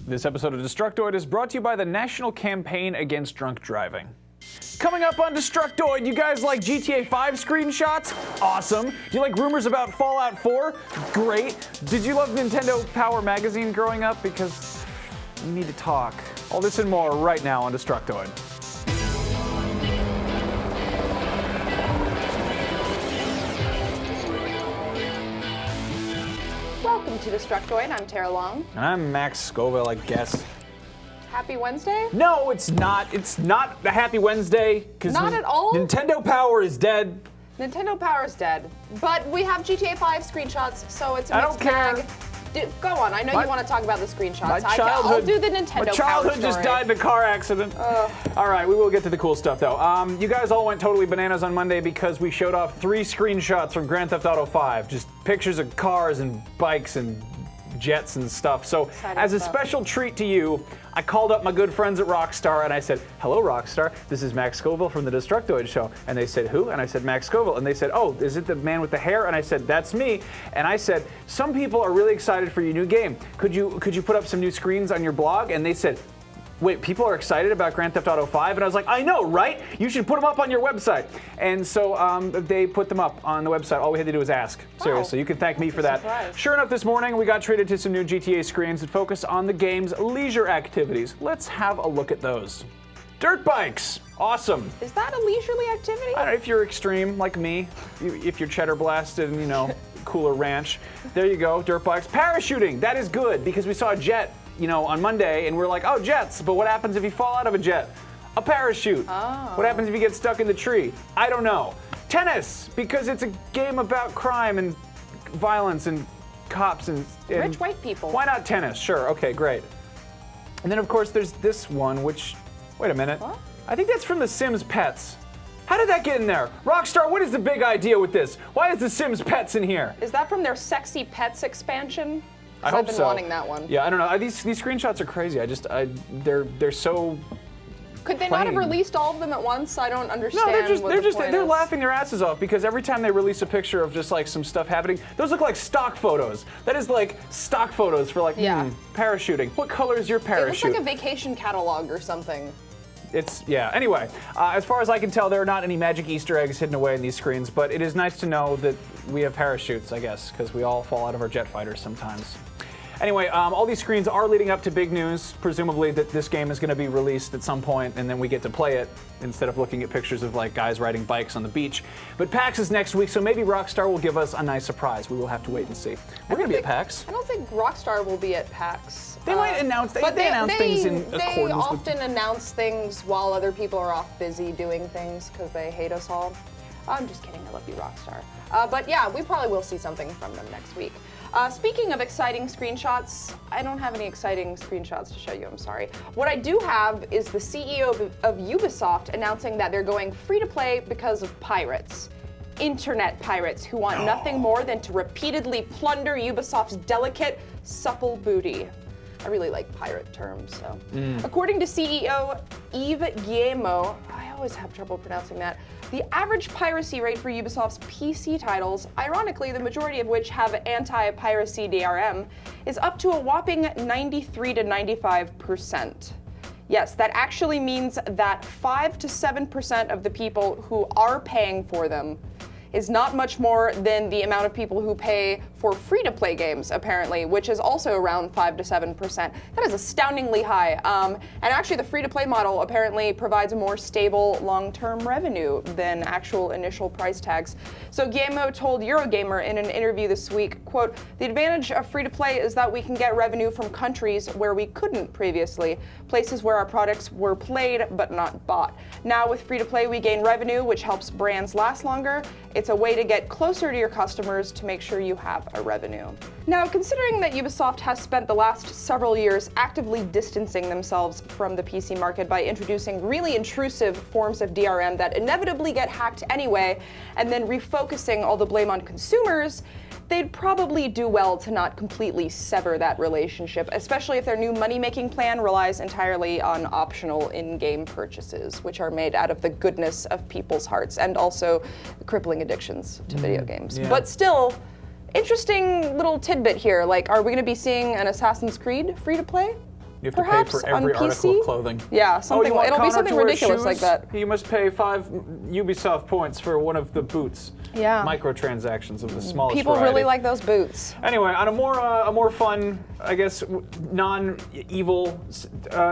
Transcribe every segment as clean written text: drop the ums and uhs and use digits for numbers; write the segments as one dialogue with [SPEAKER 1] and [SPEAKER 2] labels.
[SPEAKER 1] This episode of Destructoid is brought to you by the National Campaign Against Drunk Driving. Coming up on Destructoid, you guys like GTA 5 screenshots? Awesome. Do you like rumors about Fallout 4? Great. Did you love Nintendo Power Magazine growing up? Because we need to talk. All this and more right now on Destructoid.
[SPEAKER 2] Welcome to Destructoid. I'm Tara Long.
[SPEAKER 1] And I'm Max Scoville, I guess.
[SPEAKER 2] Happy Wednesday?
[SPEAKER 1] No, it's not. It's not a happy Wednesday.
[SPEAKER 2] Not at all?
[SPEAKER 1] Nintendo Power is dead.
[SPEAKER 2] Nintendo Power is dead. But we have GTA 5 screenshots, so it's a
[SPEAKER 1] I
[SPEAKER 2] mixed
[SPEAKER 1] don't care.
[SPEAKER 2] bag. Go on. I know you want to talk about the screenshots.
[SPEAKER 1] I'll
[SPEAKER 2] do the Nintendo Power
[SPEAKER 1] My childhood just died in a car accident. All right, we will get to the cool stuff, though. You guys all went totally bananas on Monday because we showed off 3 screenshots from Grand Theft Auto 5. Just pictures of cars and bikes and jets and stuff. So as a special treat to you, I called up my good friends at Rockstar and I said, hello Rockstar, this is Max Scoville from the Destructoid Show. And they said, who? And I said, Max Scoville. And they said, oh, is it the man with the hair? And I said, that's me. And I said, some people are really excited for your new game. Could you put up some new screens on your blog? And they said, wait, people are excited about Grand Theft Auto 5? And I was like, I know, right? You should put them up on your website. And so they put them up on the website. All we had to do was ask. Wow. Seriously, you can thank me for that.
[SPEAKER 2] Surprise.
[SPEAKER 1] Sure enough, this morning we got treated to some new GTA screens that focus on the game's leisure activities. Let's have a look at those. Dirt bikes, awesome.
[SPEAKER 2] Is that a leisurely activity?
[SPEAKER 1] I don't know, if you're extreme like me, if you're cheddar blasted and, you know, cooler ranch, there you go, dirt bikes. Parachuting, that is good because we saw a jet, you know, on Monday, and we're like, oh, jets, but what happens if you fall out of a jet? A parachute.
[SPEAKER 2] Oh.
[SPEAKER 1] What happens if you get stuck in the tree? I don't know. Tennis, because it's a game about crime and violence and cops and
[SPEAKER 2] Rich white people.
[SPEAKER 1] Why not tennis? Sure, okay, great. And then, of course, there's this one, which, wait a minute.
[SPEAKER 2] What?
[SPEAKER 1] I think that's from The Sims Pets. How did that get in there? Rockstar, what is the big idea with this? Why is The Sims Pets in here?
[SPEAKER 2] Is that from their Sexy Pets expansion?
[SPEAKER 1] I hope
[SPEAKER 2] I've been wanting that one.
[SPEAKER 1] Yeah, I don't know. These screenshots are crazy. They're so.
[SPEAKER 2] Could they not have released all of them at once? I don't understand.
[SPEAKER 1] No, they're laughing their asses off because every time they release a picture of just like some stuff happening, those look like stock photos. That is like stock photos for like parachuting. What color is your parachute?
[SPEAKER 2] It looks like a vacation catalog or something.
[SPEAKER 1] Anyway, as far as I can tell, there are not any magic Easter eggs hidden away in these screens, but it is nice to know that we have parachutes, I guess, because we all fall out of our jet fighters sometimes. Anyway, all these screens are leading up to big news, presumably that this game is going to be released at some point, and then we get to play it instead of looking at pictures of like guys riding bikes on the beach. But PAX is next week, so maybe Rockstar will give us a nice surprise. We will have to wait and see. We're going to be at PAX.
[SPEAKER 2] I don't think Rockstar will be at PAX.
[SPEAKER 1] They might announce. They announce things in accordance with.
[SPEAKER 2] They often announce things while other people are off busy doing things because they hate us all. I'm just kidding. I love you, Rockstar. But yeah, we probably will see something from them next week. Speaking of exciting screenshots, I don't have any exciting screenshots to show you, I'm sorry. What I do have is the CEO of Ubisoft announcing that they're going free to play because of pirates. Internet pirates who want nothing more than to repeatedly plunder Ubisoft's delicate, supple booty. I really like pirate terms, so. According to CEO Yves Guillemot, I always have trouble pronouncing that, the average piracy rate for Ubisoft's PC titles, ironically the majority of which have anti-piracy DRM, is up to a whopping 93 to 95%. Yes, that actually means that 5 to 7% of the people who are paying for them is not much more than the amount of people who pay for free-to-play games, apparently, which is also around 5 to 7%. That is astoundingly high. And actually, the free-to-play model apparently provides a more stable long-term revenue than actual initial price tags. So Guillemot told Eurogamer in an interview this week, quote, "The advantage of free-to-play is that we can get revenue from countries where we couldn't previously, places where our products were played but not bought. Now with free-to-play, we gain revenue, which helps brands last longer. It's a way to get closer to your customers to make sure you have a revenue." Now, considering that Ubisoft has spent the last several years actively distancing themselves from the PC market by introducing really intrusive forms of DRM that inevitably get hacked anyway, and then refocusing all the blame on consumers, they'd probably do well to not completely sever that relationship, especially if their new money-making plan relies entirely on optional in-game purchases, which are made out of the goodness of people's hearts and also crippling addictions to video games.
[SPEAKER 1] Yeah.
[SPEAKER 2] But still, interesting little tidbit here. Like, are we going to be seeing an Assassin's Creed free-to-play?
[SPEAKER 1] You have to pay
[SPEAKER 2] Perhaps
[SPEAKER 1] for every
[SPEAKER 2] on
[SPEAKER 1] article
[SPEAKER 2] PC?
[SPEAKER 1] of clothing.
[SPEAKER 2] Yeah, something.
[SPEAKER 1] Oh,
[SPEAKER 2] It'll be something ridiculous like that.
[SPEAKER 1] You must pay 5 Ubisoft points for one of the boots.
[SPEAKER 2] Yeah.
[SPEAKER 1] Microtransactions of the smallest
[SPEAKER 2] People
[SPEAKER 1] variety.
[SPEAKER 2] really like those boots.
[SPEAKER 1] Anyway, on a more fun, I guess, non-evil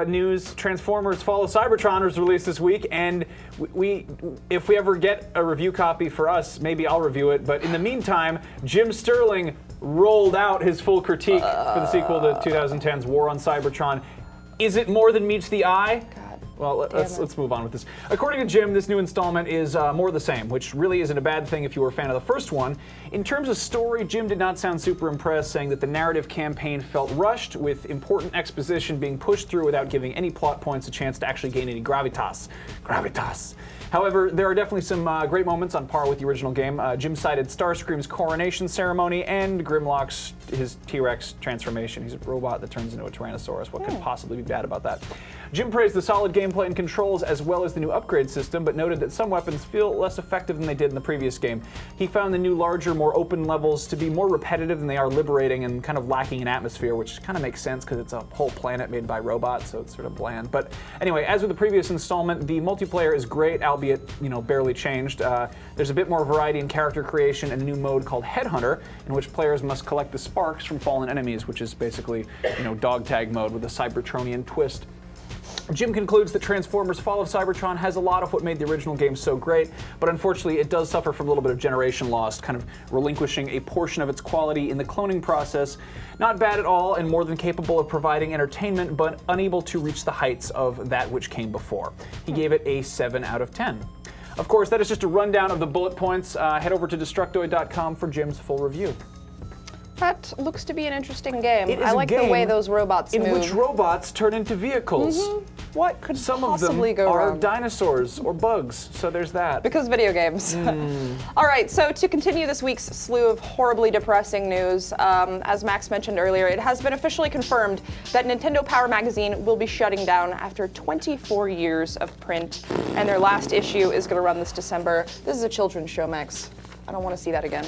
[SPEAKER 1] news, Transformers: Fall of Cybertron was released this week, and if we ever get a review copy for us, maybe I'll review it. But in the meantime, Jim Sterling rolled out his full critique for the sequel to 2010's War on Cybertron. Is it more than meets the eye? Well, let's move on with this. According to Jim, this new installment is more of the same, which really isn't a bad thing if you were a fan of the first one. In terms of story, Jim did not sound super impressed, saying that the narrative campaign felt rushed, with important exposition being pushed through without giving any plot points a chance to actually gain any gravitas. However, there are definitely some great moments on par with the original game. Jim cited Starscream's coronation ceremony and Grimlock's his T-Rex transformation. He's a robot that turns into a Tyrannosaurus. What could possibly be bad about that? Jim praised the solid gameplay and controls as well as the new upgrade system, but noted that some weapons feel less effective than they did in the previous game. He found the new larger, more open levels to be more repetitive than they are liberating and kind of lacking in atmosphere, which kind of makes sense because it's a whole planet made by robots, so it's sort of bland. But anyway, as with the previous installment, the multiplayer is great, albeit, barely changed. There's a bit more variety in character creation and a new mode called Headhunter, in which players must collect the sparks from fallen enemies, which is basically, dog tag mode with a Cybertronian twist. Jim concludes that Transformers: Fall of Cybertron has a lot of what made the original game so great, but unfortunately it does suffer from a little bit of generation loss, kind of relinquishing a portion of its quality in the cloning process. Not bad at all, and more than capable of providing entertainment, but unable to reach the heights of that which came before. He gave it a 7 out of 10. Of course, that is just a rundown of the bullet points. Head over to Destructoid.com for Jim's full review.
[SPEAKER 2] That looks to be an interesting game.
[SPEAKER 1] It is
[SPEAKER 2] I like the way those robots move.
[SPEAKER 1] in which robots turn into vehicles.
[SPEAKER 2] What could
[SPEAKER 1] Some
[SPEAKER 2] possibly
[SPEAKER 1] of them
[SPEAKER 2] go
[SPEAKER 1] are
[SPEAKER 2] wrong?
[SPEAKER 1] dinosaurs or bugs, so there's that.
[SPEAKER 2] Because video games. All right, so to continue this week's slew of horribly depressing news, as Max mentioned earlier, it has been officially confirmed that Nintendo Power Magazine will be shutting down after 24 years of print, and their last issue is going to run this December. This is a children's show, Max. I don't want to see that again.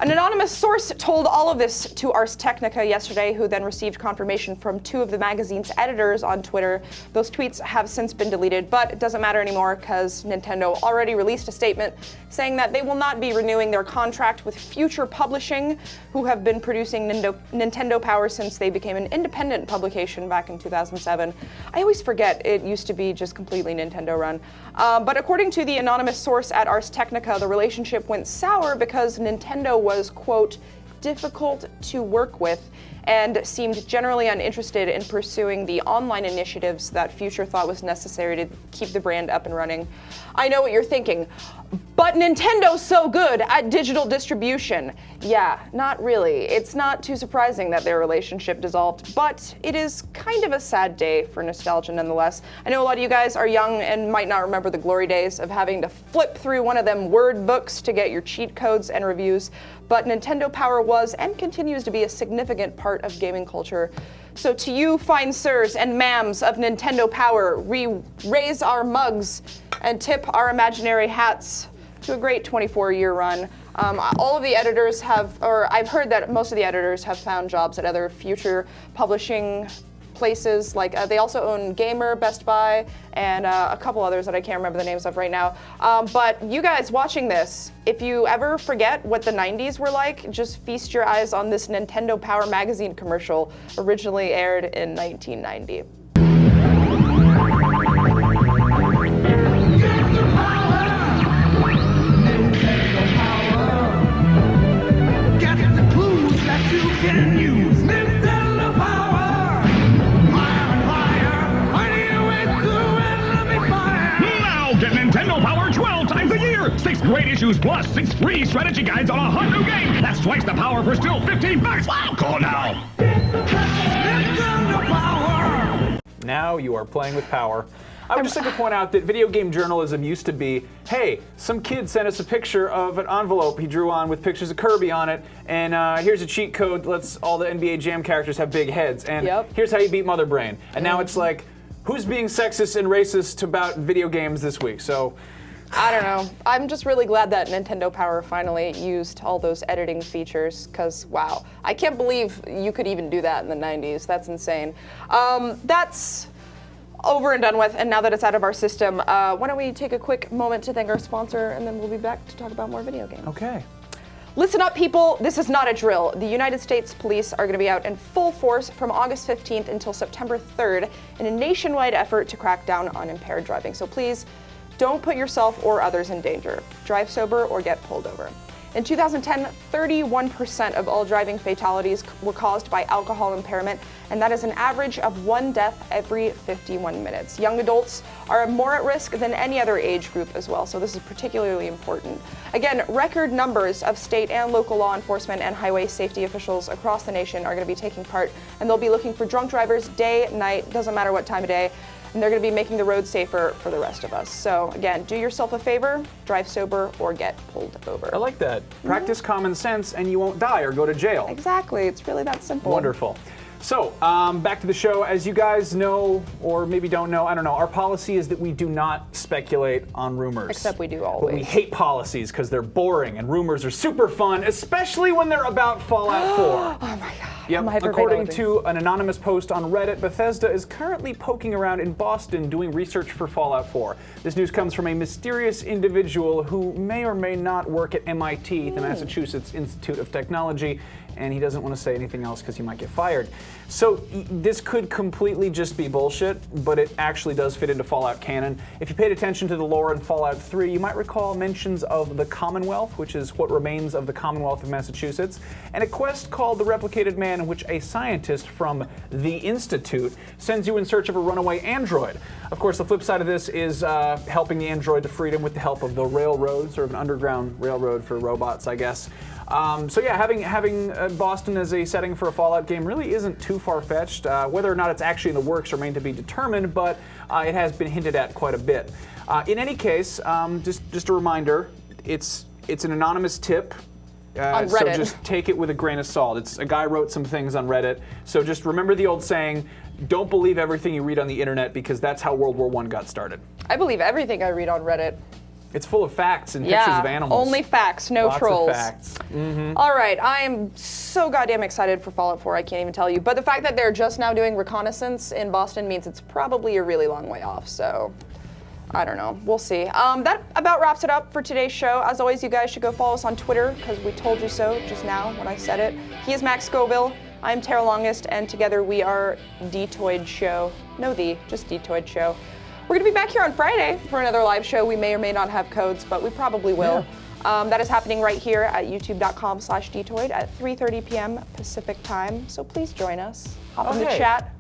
[SPEAKER 2] An anonymous source told all of this to Ars Technica yesterday, who then received confirmation from 2 of the magazine's editors on Twitter. Those tweets have since been deleted, but it doesn't matter anymore because Nintendo already released a statement saying that they will not be renewing their contract with Future Publishing, who have been producing Nintendo Power since they became an independent publication back in 2007. I always forget it used to be just completely Nintendo run. But according to the anonymous source at Ars Technica, the relationship went sour because Nintendo was, quote, difficult to work with and seemed generally uninterested in pursuing the online initiatives that Future thought was necessary to keep the brand up and running. I know what you're thinking, but Nintendo's so good at digital distribution. Yeah, not really. It's not too surprising that their relationship dissolved, but it is kind of a sad day for nostalgia nonetheless. I know a lot of you guys are young and might not remember the glory days of having to flip through one of them Word books to get your cheat codes and reviews, but Nintendo Power was and continues to be a significant part of gaming culture. So to you fine sirs and ma'ams of Nintendo Power, we raise our mugs and tip our imaginary hats to a great 24-year run. All of the editors have, or I've heard that most of the editors have found jobs at other Future publishing places, like they also own Gamer, Best Buy, and a couple others that I can't remember the names of right now. But you guys watching this, if you ever forget what the 90s were like, just feast your eyes on this Nintendo Power Magazine commercial, originally aired in 1990.
[SPEAKER 3] Nintendo Power 12 times a year! 6 great issues plus 6 free strategy guides on a hot new game! That's twice the power for still $15! Wow, call now! Nintendo
[SPEAKER 1] Power! Now you are playing with power. I would just like to point out that video game journalism used to be, hey, some kid sent us a picture of an envelope he drew on with pictures of Kirby on it, and here's a cheat code that lets all the NBA Jam characters have big heads, and here's how you beat Mother Brain. And now it's like, who's being sexist and racist about video games this week? So
[SPEAKER 2] I don't know. I'm just really glad that Nintendo Power finally used all those editing features, because wow, I can't believe you could even do that in the 90s. That's insane. That's over and done with, and now that it's out of our system, why don't we take a quick moment to thank our sponsor, and then we'll be back to talk about more video games.
[SPEAKER 1] Okay.
[SPEAKER 2] Listen up, people. This is not a drill. The United States Police are going to be out in full force from August 15th until September 3rd in a nationwide effort to crack down on impaired driving. So please, don't put yourself or others in danger. Drive sober or get pulled over. In 2010, 31% of all driving fatalities were caused by alcohol impairment, and that is an average of 1 death every 51 minutes. Young adults are more at risk than any other age group as well, so this is particularly important. Again, record numbers of state and local law enforcement and highway safety officials across the nation are going to be taking part, and they'll be looking for drunk drivers day, night, doesn't matter what time of day. And they're going to be making the road safer for the rest of us. So again, do yourself a favor, drive sober or get pulled over.
[SPEAKER 1] I like that. Practice common sense and you won't die or go to jail.
[SPEAKER 2] Exactly, it's really that simple.
[SPEAKER 1] Wonderful. So, back to the show. As you guys know, or maybe don't know, I don't know, our policy is that we do not speculate on rumors.
[SPEAKER 2] Except we do always.
[SPEAKER 1] But we hate policies because they're boring and rumors are super fun, especially when they're about Fallout 4.
[SPEAKER 2] Oh my god.
[SPEAKER 1] Yep. According to an anonymous post on Reddit, Bethesda is currently poking around in Boston doing research for Fallout 4. This news comes from a mysterious individual who may or may not work at MIT, the Massachusetts Institute of Technology, and he doesn't want to say anything else because he might get fired. So this could completely just be bullshit, but it actually does fit into Fallout canon. If you paid attention to the lore in Fallout 3, you might recall mentions of the Commonwealth, which is what remains of the Commonwealth of Massachusetts, and a quest called The Replicated Man, in which a scientist from the Institute sends you in search of a runaway android. Of course, the flip side of this is helping the android to freedom with the help of the railroad, sort of an underground railroad for robots, I guess. So yeah, having Boston as a setting for a Fallout game really isn't too far-fetched. Whether or not it's actually in the works remains to be determined, but it has been hinted at quite a bit. In any case, just a reminder, it's an anonymous tip.
[SPEAKER 2] On Reddit.
[SPEAKER 1] So just take it with a grain of salt. It's a guy wrote some things on Reddit. So just remember the old saying, don't believe everything you read on the internet, because that's how World War I got started.
[SPEAKER 2] I believe everything I read on Reddit.
[SPEAKER 1] It's full of facts and pictures of animals.
[SPEAKER 2] Only facts, no trolls.
[SPEAKER 1] Lots of facts. Mm-hmm.
[SPEAKER 2] All right, I am so goddamn excited for Fallout 4, I can't even tell you. But the fact that they're just now doing reconnaissance in Boston means it's probably a really long way off, so I don't know. We'll see. That about wraps it up for today's show. As always, you guys should go follow us on Twitter, because we told you so just now when I said it. He is Max Scoville. I'm Tara Longest, and together we are D-Toid Show. No just D-Toid Show. We're going to be back here on Friday for another live show. We may or may not have codes, but we probably will. Yeah. That is happening right here at youtube.com/dtoid at 3:30 p.m. Pacific time. So please join us. Hop in the chat.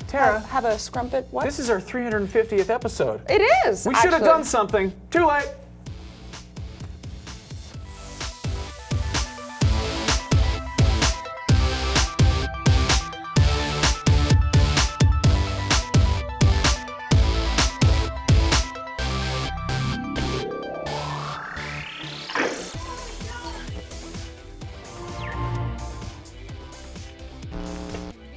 [SPEAKER 1] Tara,
[SPEAKER 2] have a scrumpet. What?
[SPEAKER 1] This is our 350th episode.
[SPEAKER 2] It is.
[SPEAKER 1] We should have done something. Too late.